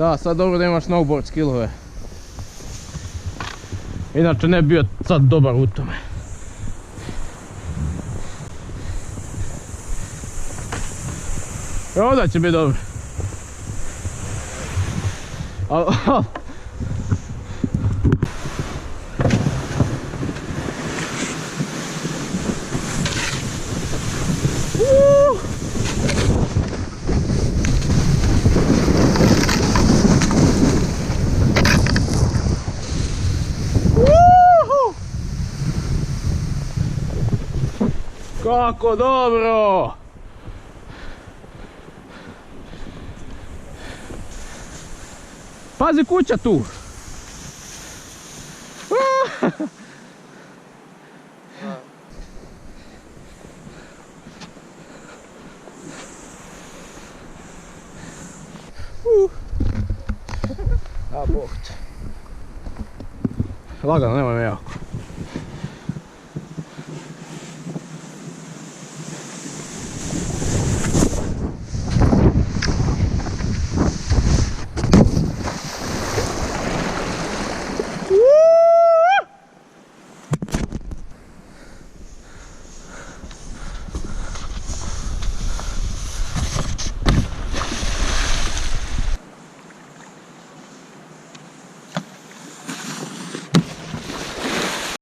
Da, sad dobro da imaš snowboard skillove. Inače ne bi bio sad dobar u tome. Ovdje će biti dobro. Kako dobro! Pazi kuća tu! A bog te. Lagano, nemoj me jako.